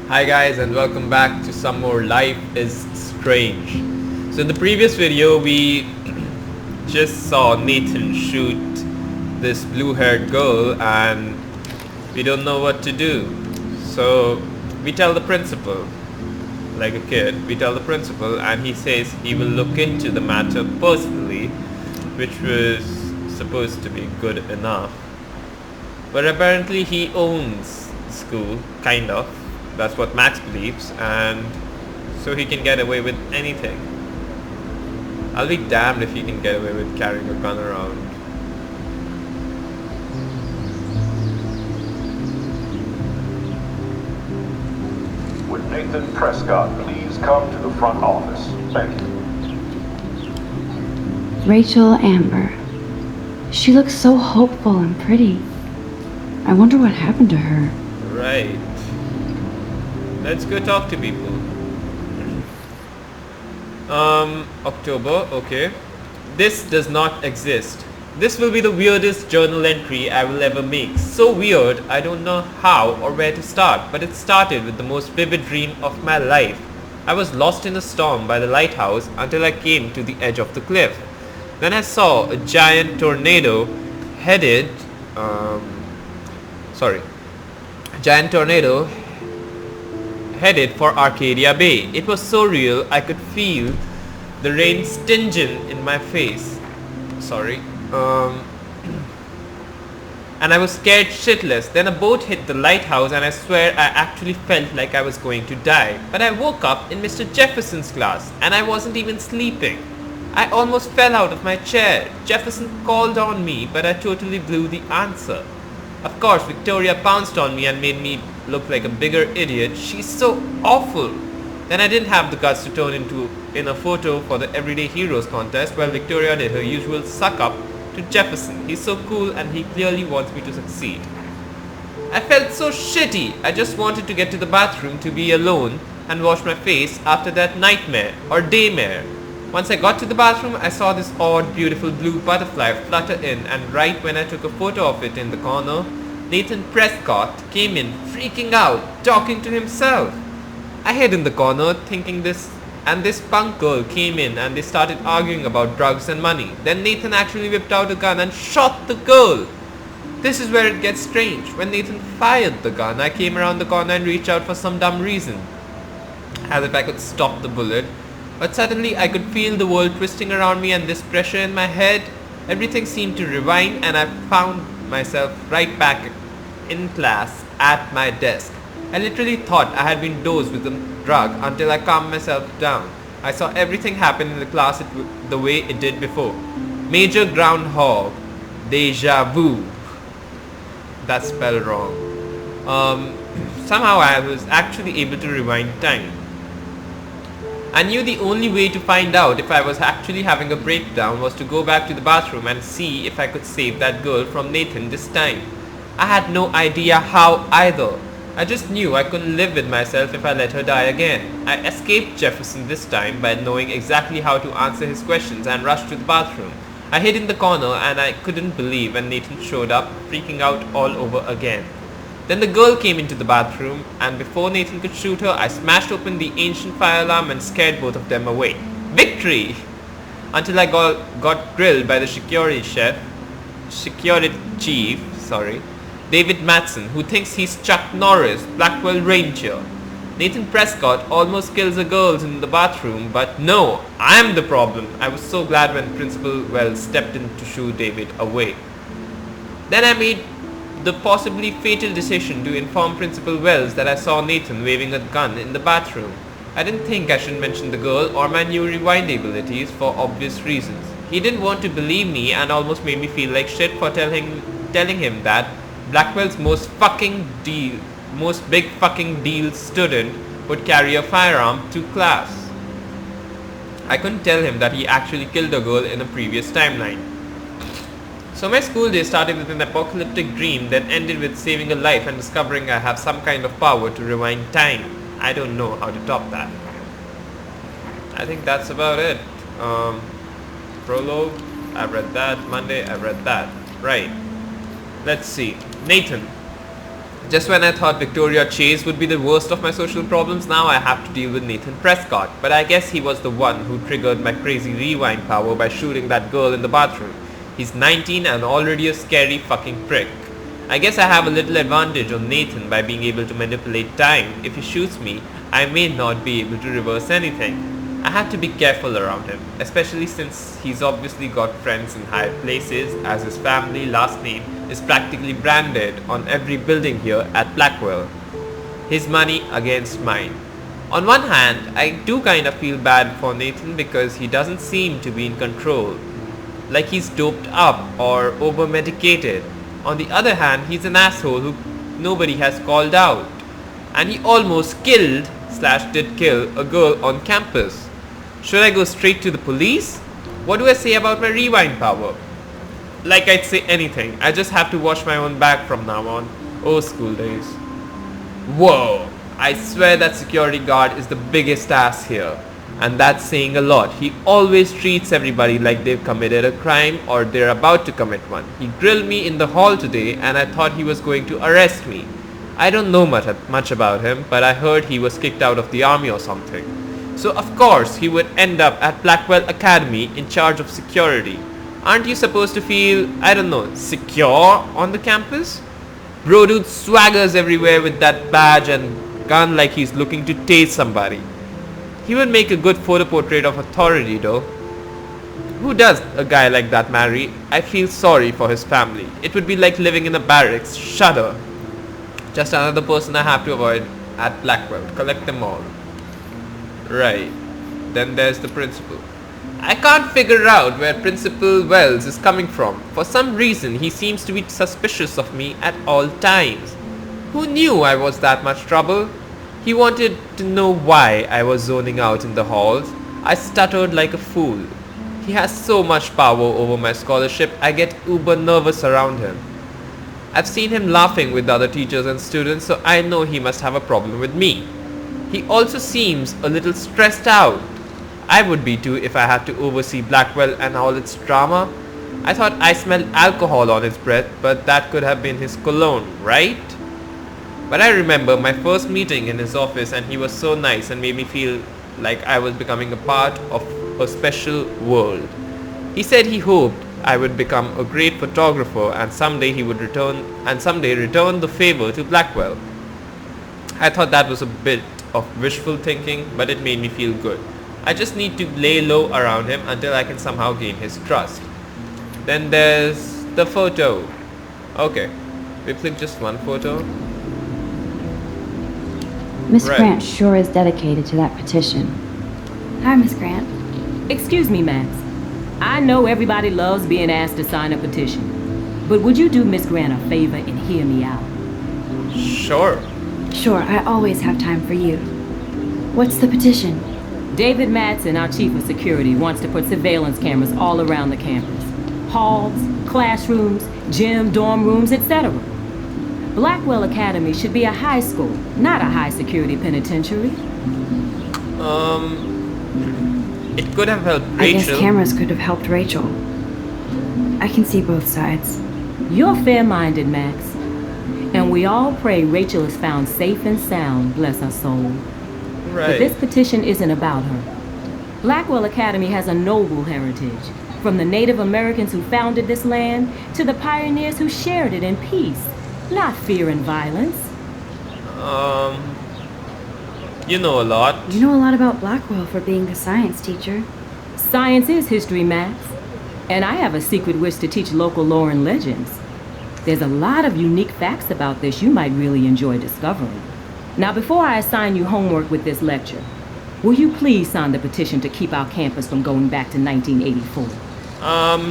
Hi guys, and welcome back to some more Life is Strange. So in the previous video we just saw Nathan shoot this blue-haired girl and we don't know what to do. So we tell the principal, like a kid, we tell the principal and he says he will look into the matter personally, which was supposed to be good enough. But apparently he owns the school, kind of. That's what Max believes, and so he can get away with anything. I'll be damned if he can get away with carrying a gun around. Would Nathan Prescott please come to the front office? Thank you. Rachel Amber. She looks so hopeful and pretty. I wonder what happened to her. Right. Let's go talk to people. October, okay. This does not exist. This will be the weirdest journal entry I will ever make. So weird, I don't know how or where to start, but it started with the most vivid dream of my life. I was lost in a storm by the lighthouse until I came to the edge of the cliff. Then I saw a giant tornado headed, headed for Arcadia Bay. It was so real, I could feel the rain stinging in my face. And I was scared shitless. Then a boat hit the lighthouse and I swear I actually felt like I was going to die. But I woke up in Mr. Jefferson's class and I wasn't even sleeping. I almost fell out of my chair. Jefferson called on me, but I totally blew the answer. Of course, Victoria pounced on me and made me look like a bigger idiot. She's so awful. Then I didn't have the guts to turn in a photo for the Everyday Heroes contest while Victoria did her usual suck up to Jefferson. He's so cool and he clearly wants me to succeed. I felt so shitty. I just wanted to get to the bathroom to be alone and wash my face after that nightmare or daymare. Once I got to the bathroom, I saw this odd, beautiful blue butterfly flutter in, and right when I took a photo of it in the corner, Nathan Prescott came in, freaking out, talking to himself. I hid in the corner, thinking this, and this punk girl came in and they started arguing about drugs and money. Then Nathan actually whipped out a gun and shot the girl. This is where it gets strange. When Nathan fired the gun, I came around the corner and reached out for some dumb reason, as if I could stop the bullet. But suddenly I could feel the world twisting around me and this pressure in my head. Everything seemed to rewind and I found myself right back in class at my desk. I literally thought I had been dosed with a drug until I calmed myself down. I saw everything happen in the class the way it did before. Major groundhog. Deja vu. That's spelled wrong. Somehow I was actually able to rewind time. I knew the only way to find out if I was actually having a breakdown was to go back to the bathroom and see if I could save that girl from Nathan this time. I had no idea how either. I just knew I couldn't live with myself if I let her die again. I escaped Jefferson this time by knowing exactly how to answer his questions and rushed to the bathroom. I hid in the corner and I couldn't believe when Nathan showed up, freaking out all over again. Then the girl came into the bathroom, and before Nathan could shoot her, I smashed open the ancient fire alarm and scared both of them away. Victory! Until I got grilled by the security chief, David Matson, who thinks he's Chuck Norris, Blackwell Ranger. Nathan Prescott almost kills a girl in the bathroom, but no, I'm the problem. I was so glad when Principal Wells stepped in to shoo David away. Then I made the possibly fatal decision to inform Principal Wells that I saw Nathan waving a gun in the bathroom. I didn't think I should mention the girl or my new rewind abilities for obvious reasons. He didn't want to believe me and almost made me feel like shit for telling him that Blackwell's most big fucking deal student would carry a firearm to class. I couldn't tell him that he actually killed a girl in a previous timeline. So my school day started with an apocalyptic dream that ended with saving a life and discovering I have some kind of power to rewind time. I don't know how to top that. I think that's about it. Prologue, I've read that. Monday, I've read that. Right. Let's see. Nathan. Just when I thought Victoria Chase would be the worst of my social problems, now I have to deal with Nathan Prescott. But I guess he was the one who triggered my crazy rewind power by shooting that girl in the bathroom. He's 19 and already a scary fucking prick. I guess I have a little advantage on Nathan by being able to manipulate time. If he shoots me, I may not be able to reverse anything. I have to be careful around him, especially since he's obviously got friends in high places, as his family last name is practically branded on every building here at Blackwell. His money against mine. On one hand, I do kind of feel bad for Nathan because he doesn't seem to be in control, like he's doped up or over-medicated. On the other hand, he's an asshole who nobody has called out, and he almost killed / did kill a girl on campus. Should I go straight to the police? What do I say about my rewind power? Like I'd say anything. I just have to wash my own back from now on. Oh, school days. Whoa! I swear that security guard is the biggest ass here. And that's saying a lot. He always treats everybody like they've committed a crime or they're about to commit one. He grilled me in the hall today and I thought he was going to arrest me. I don't know much about him, but I heard he was kicked out of the army or something. So of course he would end up at Blackwell Academy in charge of security. Aren't you supposed to feel, I don't know, secure on the campus? Bro dude swaggers everywhere with that badge and gun like he's looking to tase somebody. He would make a good photo portrait of authority though. Who does a guy like that marry? I feel sorry for his family. It would be like living in a barracks. Shudder. Just another person I have to avoid at Blackwell. Collect them all. Right. Then there's the principal. I can't figure out where Principal Wells is coming from. For some reason, he seems to be suspicious of me at all times. Who knew I was that much trouble? He wanted to know why I was zoning out in the halls. I stuttered like a fool. He has so much power over my scholarship, I get uber nervous around him. I've seen him laughing with other teachers and students, so I know he must have a problem with me. He also seems a little stressed out. I would be too if I had to oversee Blackwell and all its drama. I thought I smelled alcohol on his breath, but that could have been his cologne, right? But I remember my first meeting in his office and he was so nice and made me feel like I was becoming a part of a special world. He said he hoped I would become a great photographer and someday return the favor to Blackwell. I thought that was a bit of wishful thinking, but it made me feel good. I just need to lay low around him until I can somehow gain his trust. Then there's the photo. Okay, we click just one photo. Miss Right. Grant sure is dedicated to that petition. Hi, Miss Grant. Excuse me, Max. I know everybody loves being asked to sign a petition, but would you do Miss Grant a favor and hear me out? Sure. Sure, I always have time for you. What's the petition? David Madsen, our chief of security, wants to put surveillance cameras all around the campus. Halls, classrooms, gym, dorm rooms, etc. Blackwell Academy should be a high school, not a high security penitentiary. It could have helped I Rachel. guess cameras could have helped Rachel. I can see both sides. You're fair-minded, Max. And we all pray Rachel is found safe and sound, bless her soul. But this Right. petition isn't about her. Blackwell Academy has a noble heritage, from the Native Americans who founded this land to the pioneers who shared it in peace, not fear and violence. You know a lot. You know a lot about Blackwell for being a science teacher. Science is history, Max. And I have a secret wish to teach local lore and legends. There's a lot of unique facts about this you might really enjoy discovering. Now, before I assign you homework with this lecture, will you please sign the petition to keep our campus from going back to 1984?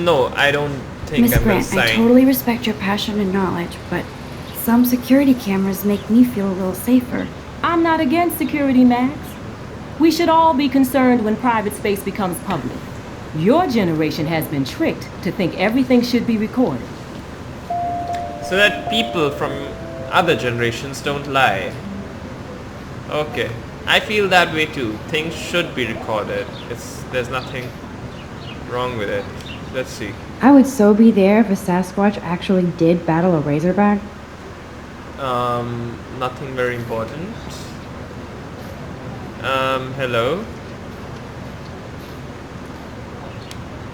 No, I don't think Miss I'm gonna Grant, I sign. totally respect your passion and knowledge, but some security cameras make me feel a little safer. I'm not against security, Max. We should all be concerned when private space becomes public. Your generation has been tricked to think everything should be recorded. So that people from other generations don't lie. Okay. I feel that way too. Things should be recorded. There's nothing wrong with it. Let's see. I would so be there if a Sasquatch actually did battle a razorback. Nothing very important. Hello?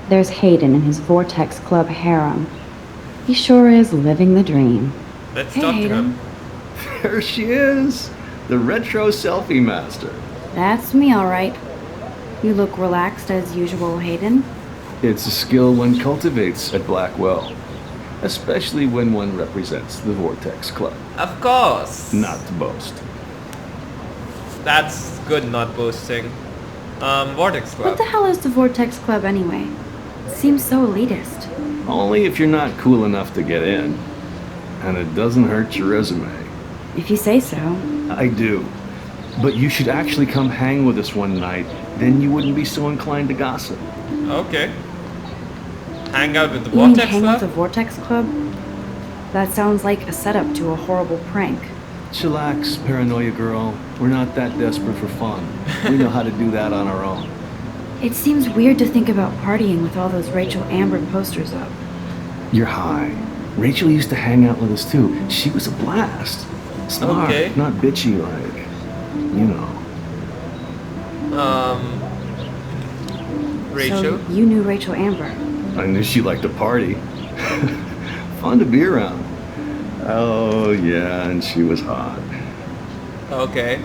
There's Hayden in his Vortex Club harem. He sure is living the dream. Let's Hey, talk to Hayden. him. There she is, the retro selfie master. That's me, all right. You look relaxed as usual, Hayden. It's a skill one cultivates at Blackwell, especially when one represents the Vortex Club. Of course. Not to boast. That's good, not boasting. Vortex Club. What the hell is the Vortex Club anyway? Seems so elitist. Only if you're not cool enough to get in. And it doesn't hurt your resume. If you say so. I do. But you should actually come hang with us one night, then you wouldn't be so inclined to gossip. Okay. Hang out with the You mean Vortex hang with the Club? Vortex Club? That sounds like a setup to a horrible prank. Chillax, paranoia girl. We're not that desperate for fun. We know how to do that on our own. It seems weird to think about partying with all those Rachel Amber posters up. You're high. Rachel used to hang out with us too. She was a blast. Smart, Okay. not bitchy like. You know. Rachel? So you knew Rachel Amber. I knew she liked to party. Fun to be around. Oh, yeah, and she was hot. Okay.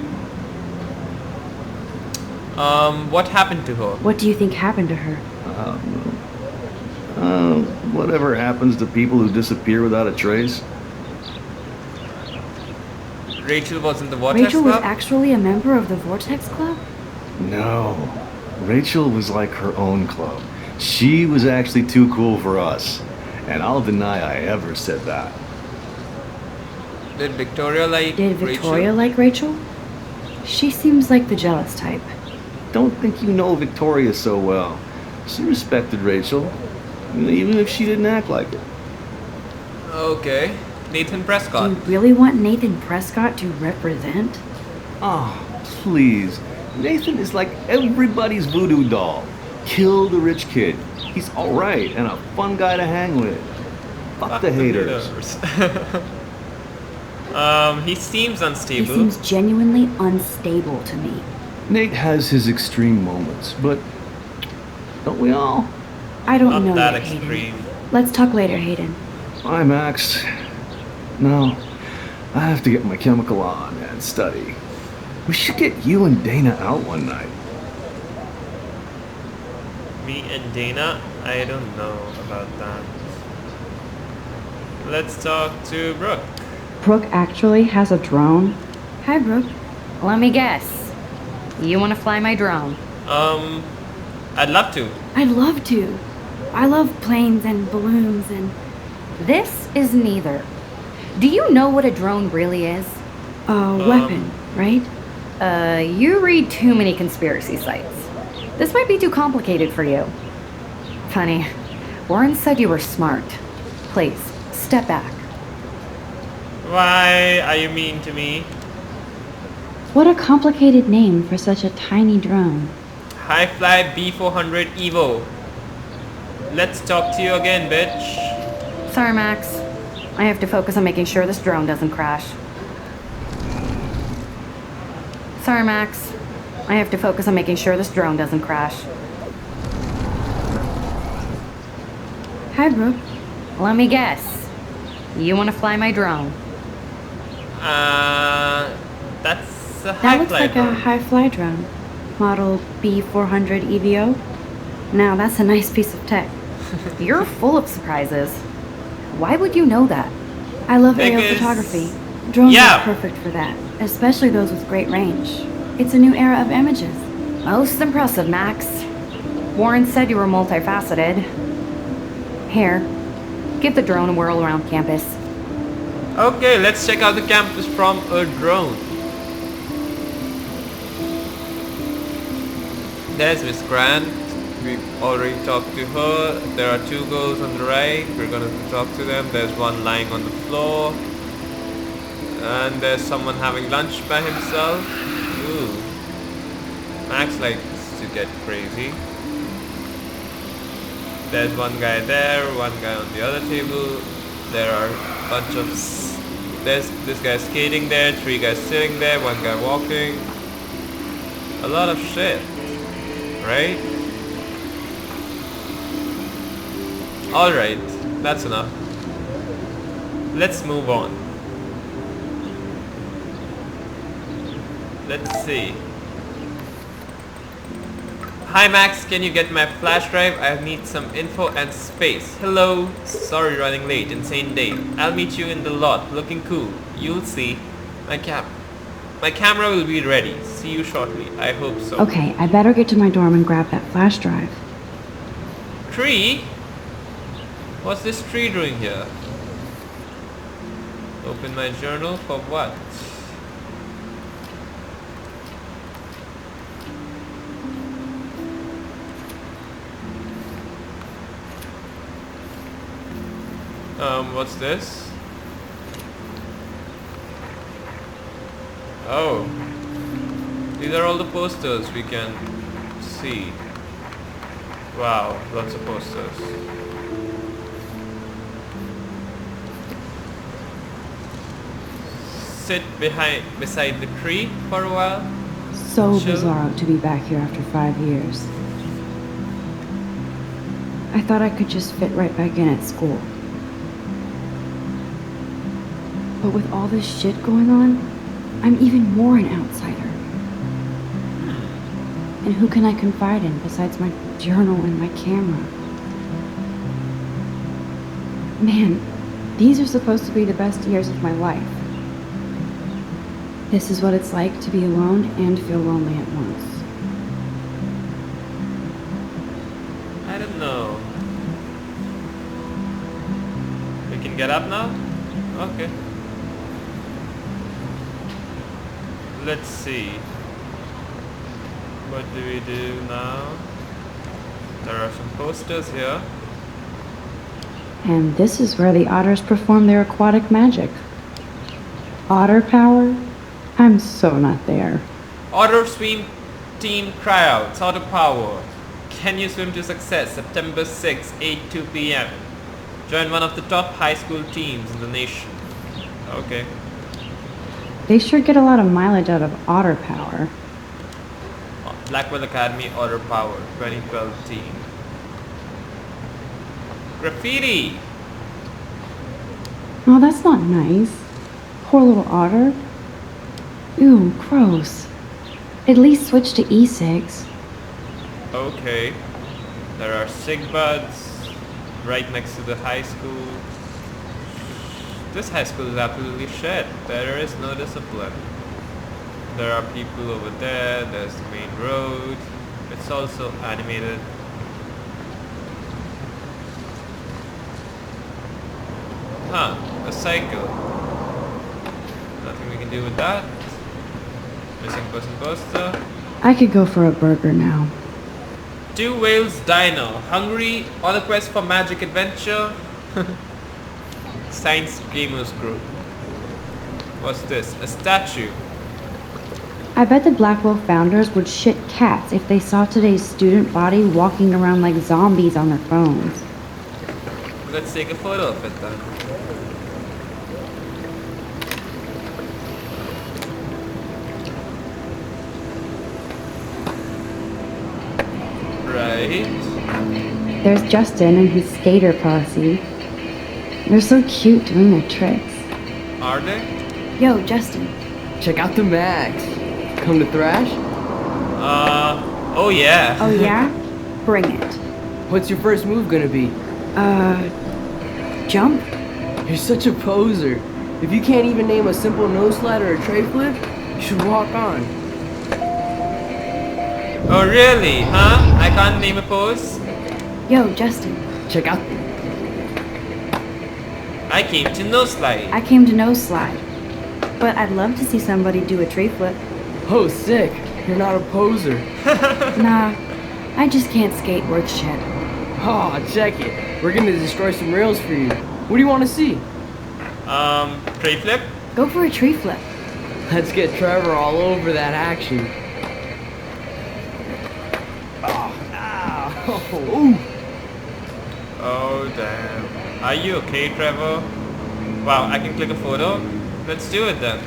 What happened to her? What do you think happened to her? Whatever happens to people who disappear without a trace. Rachel was in the Vortex Rachel was Club? actually a member of the Vortex Club? No. Rachel was like her own club. She was actually too cool for us. And I'll deny I ever said that. Did Victoria like Did Victoria Rachel? like Rachel? She seems like the jealous type. Don't think you know Victoria so well. She respected Rachel, even if she didn't act like it. Okay. Nathan Do Prescott. you really want Nathan Prescott to represent? Oh, please. Nathan is like everybody's voodoo doll. Kill the rich kid. He's alright and a fun guy to hang with. Fuck the haters. He seems He unstable. seems genuinely unstable to me. Nate has his extreme moments, but don't we all? I don't Not know that yet, Hayden. extreme. Let's talk later, Hayden. Bye, Max. No, I have to get my chemical on and study. We should get you and Dana out one night. Me and Dana? I don't know about that. Let's talk to Brooke. Brooke actually has a drone? Hi, Brooke. Let me guess. You want to fly my drone? I'd love to. I'd love to. I love planes and balloons and... This is neither. Do you know what a drone really is? a weapon, right? You read too many conspiracy sites. This might be too complicated for you. Funny, Warren said you were smart. Please, step back. Why are you mean to me? What a complicated name for such a tiny drone. High Fly B400 Evo. Let's talk to you again, bitch. Sorry, Max. I have to focus on making sure this drone doesn't crash. Sorry, Max. I have to focus on making sure this drone doesn't crash. Hi, Brooke. Let me guess. You want to fly my drone? That's a That high looks fly like a drone. high fly drone. Model B400 EVO. Now that's a nice piece of tech. You're full of surprises. Why would you know that? I love aerial Because- photography. Drones Yeah. are perfect for that, especially those with great range. It's a new era of images. Most impressive, Max. Warren said you were multifaceted. Here, give the drone a whirl around campus. Okay, let's check out the campus from a drone. There's Miss Grant. We've already talked to her. There are two girls on the right. We're gonna talk to them. There's one lying on the floor. And there's someone having lunch by himself. Ooh. Max likes to get crazy. There's one guy there, one guy on the other table. There are a bunch of There's this guy skating there, 3 guys sitting there, 1 guy walking. A lot of shit, right? Alright, that's enough. Let's move on. Let's see. Hi Max, can you get my flash drive? I need some info and space. Hello, sorry running late, insane day. I'll meet you in the lot, looking cool. You'll see. My camera will be ready. See you shortly. I hope so. Okay, I better get to my dorm and grab that flash drive. Tree? What's this tree doing here? Open my journal for what? What's this? Oh. These are all the posters we can see. Wow, lots of posters. Sit beside the tree for a while. So Chill. bizarre to be back here after 5 years. I thought I could just fit right back in at school. But with all this shit going on, I'm even more an outsider. And who can I confide in besides my journal and my camera? Man, these are supposed to be the best years of my life. This is what it's like to be alone and feel lonely at once. I don't know. We can get up now? Okay. Let's see. What do we do now? There are some posters here. And this is where the otters perform their aquatic magic. Otter Power? I'm so not there. Otter swim team tryouts. Otter Power. Can you swim to success? September 6, 8:02 p.m. Join one of the top high school teams in the nation. Okay. They sure get a lot of mileage out of Otter Power. Blackwell Academy Otter Power 2012 team. Graffiti! Oh, that's not nice. Poor little otter. Ew, gross. At least switch to e-cigs. Okay. There are sig buds right next to the high school. This high school is absolutely shit. There is no discipline. There are people over there. There's the main road. It's also animated. Huh, a Seiko. Nothing we can do with that. Missing person poster. I could go for a burger now. Two Whales Dino. Hungry? On a quest for magic adventure? Science Gamers Group. What's this? A statue. I bet the Blackwell founders would shit cats if they saw today's student body walking around like zombies on their phones. Let's take a photo of it then. Right. There's Justin and his skater posse. They're so cute doing their tricks. Are they? Yo, Justin. Check out the Max. Come to thrash? Oh yeah. Oh yeah? Bring it. What's your first move gonna be? Jump? You're such a poser. If you can't even name a simple nose slide or a tray flip, you should walk on. Oh really? Huh? I can't name a pose? Yo, Justin. Check out. I came to no slide. I came to no slide. But I'd love to see somebody do a tree flip. Oh, sick. You're not a poser. Nah, I just can't skate worth shit. Oh, check it. We're gonna destroy some rails for you. What do you want to see? Tray flip? Go for a tree flip. Let's get Trevor all over that action. Oh, ow. Ooh. Oh damn. Are you okay, Trevor? Wow, I can click a photo. Let's do it then.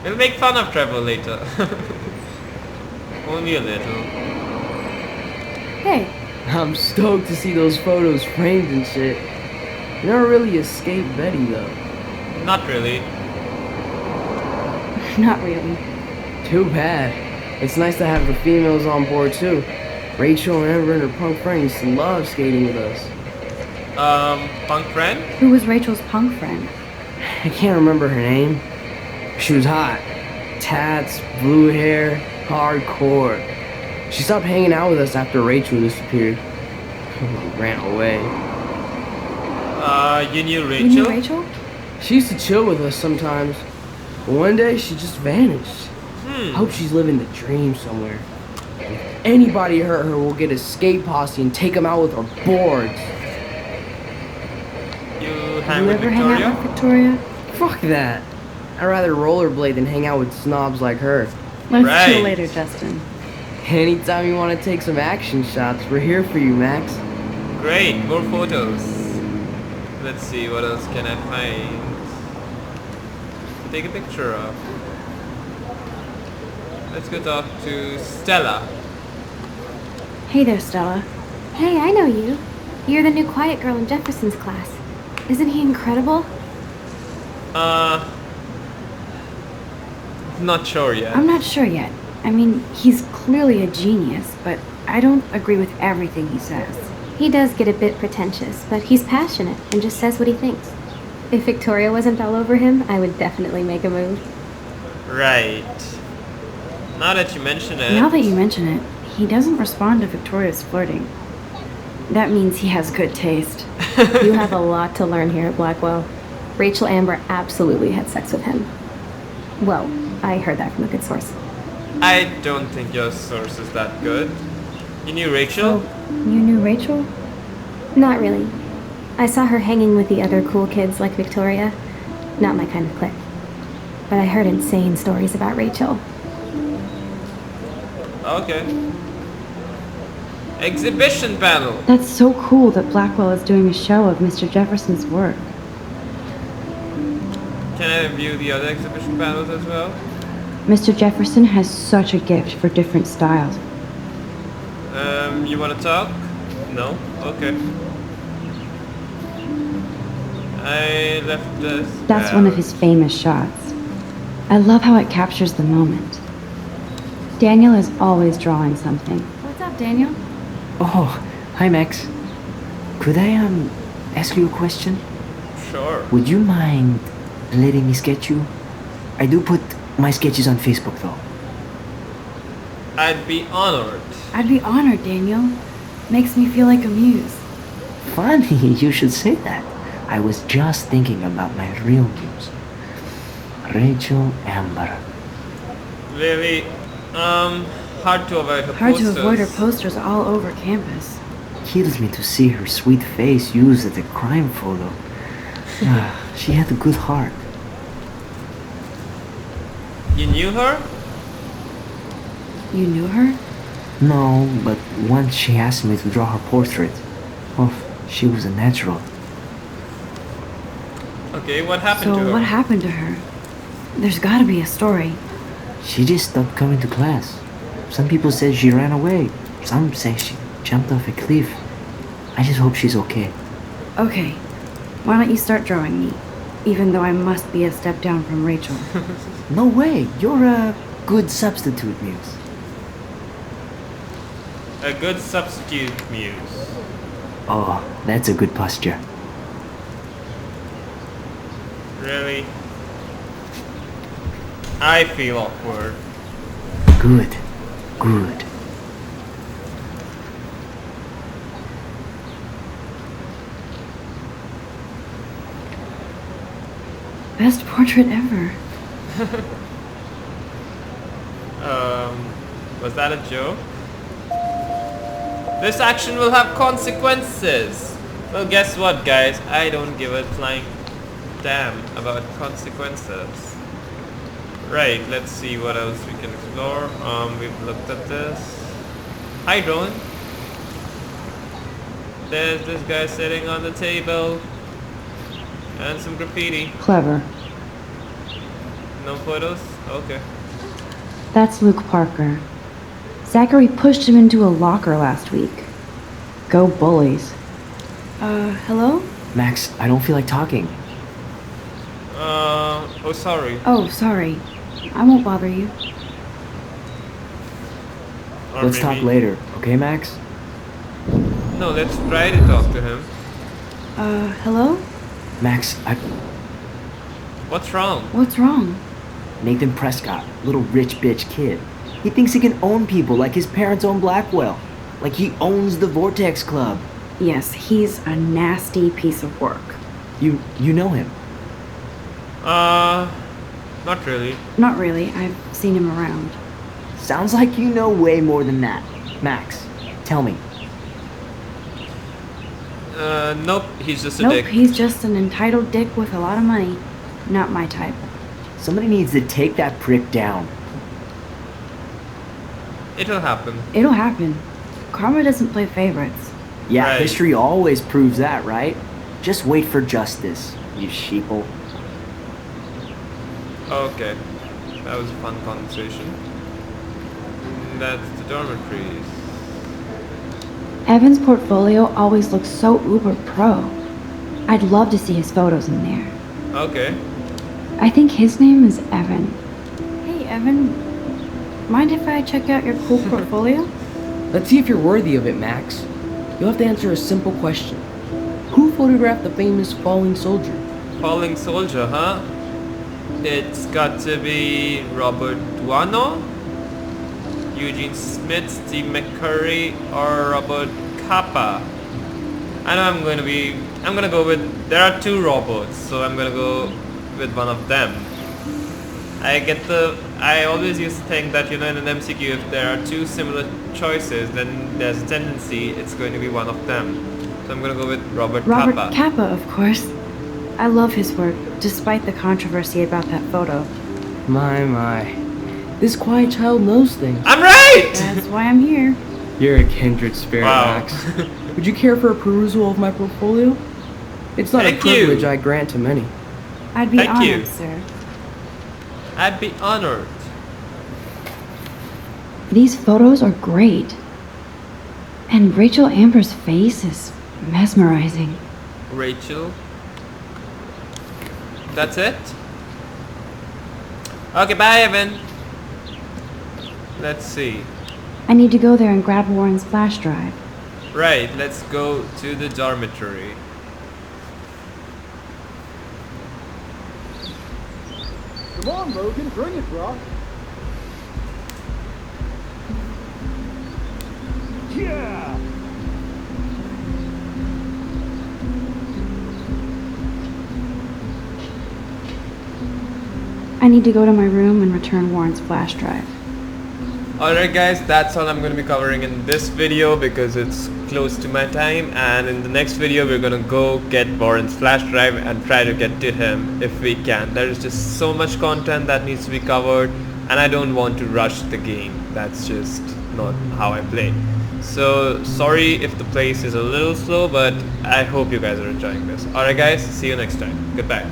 We'll make fun of Trevor later. Only a little. Hey, I'm stoked to see those photos framed and shit. You never really escaped Betty though. Not really. not really. Too bad. It's nice to have the females on board too. Rachel and Amber and her punk friend used to love skating with us. Punk friend? Who was Rachel's punk friend? I can't remember her name. She was hot. Tats, blue hair, hardcore. She stopped hanging out with us after Rachel disappeared. Ran away. You knew Rachel? You knew Rachel? She used to chill with us sometimes. But one day she just vanished. I hope she's living the dream somewhere. If anybody hurt her, we'll get a skate posse and take them out with our boards. You Did hang you with ever hang Victoria? out with Victoria? Fuck that. I'd rather rollerblade than hang out with snobs like her. Let's Right. chill later, Justin. Anytime you want to take some action shots, we're here for you, Max. Great, more photos. Let's see, what else can I find? Take a picture of. Let's go talk to Stella. Hey there, Stella. Hey, I know you. You're the new quiet girl in Jefferson's class. Isn't he incredible? Not sure yet. I'm not sure yet. I mean, he's clearly a genius, but I don't agree with everything he says. He does get a bit pretentious, but he's passionate and just says what he thinks. If Victoria wasn't all over him, I would definitely make a move. Right. Now that you mention it. Now that you mention it, he doesn't respond to Victoria's flirting. That means he has good taste. You have a lot to learn here at Blackwell. Rachel Amber absolutely had sex with him. Well, I heard that from a good source. I don't think your source is that good. You knew Rachel? Oh, you knew Rachel? Not really. I saw her hanging with the other cool kids like Victoria. Not my kind of clique. But I heard insane stories about Rachel. Okay. Exhibition panel. That's so cool that Blackwell is doing a show of Mr. Jefferson's work. Can I view the other exhibition panels as well? Mr. Jefferson has such a gift for different styles. You wanna talk? No? Okay. I left this. That's one of his famous shots. I love how it captures the moment. Daniel is always drawing something. What's up, Daniel? Oh, hi Max. Could I ask you a question? Sure. Would you mind letting me sketch you? I do put my sketches on Facebook though. I'd be honored. I'd be honored, Daniel. Makes me feel like a muse. Funny you should say that. I was just thinking about my real muse. Rachel Amber. Really, hard to avoid her Hard posters. to avoid her posters all over campus. Kills me to see her sweet face used as a crime photo. She had a good heart. You knew her? You knew her? No, but once she asked me to draw her portrait. Oh, she was a natural. Okay, what happened to So her? what happened to her? There's gotta be a story. She just stopped coming to class. Some people said she ran away. Some say she jumped off a cliff. I just hope she's okay. Okay, why don't you start drawing me? Even though I must be a step down from Rachel. No way, you're a good substitute muse. A good substitute muse. Oh, that's a good posture. Really? I feel awkward. Good, good. Best portrait ever. Was that a joke? This action will have consequences. Well, guess what, guys? I don't give a flying damn about consequences. Right, let's see what else we can explore. We've looked at this. Hi, drone. There's this guy sitting on the table. And some graffiti. Clever. No photos? Okay. That's Luke Parker. Zachary pushed him into a locker last week. Go bullies. Hello? Max, I don't feel like talking. Oh, sorry. Oh, sorry. I won't bother you. Or Let's talk maybe- later, okay, Max? No, let's try to talk to him. Hello? Max, What's wrong? What's wrong? Nathan Prescott, little rich bitch kid. He thinks he can own people like his parents own Blackwell. Like he owns the Vortex Club. Yes, he's a nasty piece of work. You know him. Not really. Not really. I've seen him around. Sounds like you know way more than that. Max, tell me. Nope, he's just a Nope, dick. he's just an entitled dick with a lot of money. Not my type. Somebody needs to take that prick down. It'll happen. It'll happen. Karma doesn't play favorites. Yeah, Right. history always proves that, right? Just wait for justice, you sheeple. Okay. That was a fun conversation. That's the dormitories. Evan's portfolio always looks so uber pro. I'd love to see his photos in there. Okay. I think his name is Evan. Hey, Evan. Mind if I check out your cool portfolio? Let's see if you're worthy of it, Max. You'll have to answer a simple question. Who photographed the famous falling soldier? Falling soldier, huh? It's got to be Robert Duano, Eugene Smith, Steve McCurry, or Robert Capa. I know I'm gonna go with, there are two Roberts, so I'm gonna go with one of them. I always used to think that, in an MCQ, if there are two similar choices, then there's a tendency it's going to be one of them. So I'm gonna go with Robert Capa. Kappa, of course. I love his work, despite the controversy about that photo. My. This quiet child knows things. I'm right! That's why I'm here. You're a kindred spirit, Wow. Max. Would you care for a perusal of my portfolio? It's not Thank a privilege you. I grant to many. I'd be Thank honored, you. sir. I'd be honored. These photos are great. And Rachel Amber's face is mesmerizing. Rachel. That's it? Okay, bye Evan. Let's see. I need to go there and grab Warren's flash drive. Right, let's go to the dormitory. Come on, Logan, bring it, bro. Yeah! I need to go to my room and return Warren's flash drive. Alright guys, that's all I'm going to be covering in this video because it's close to my time, and in the next video we're going to go get Warren's flash drive and try to get to him if we can. There is just so much content that needs to be covered and I don't want to rush the game. That's just not how I play. So sorry if the pace is a little slow, but I hope you guys are enjoying this. Alright guys, see you next time. Goodbye.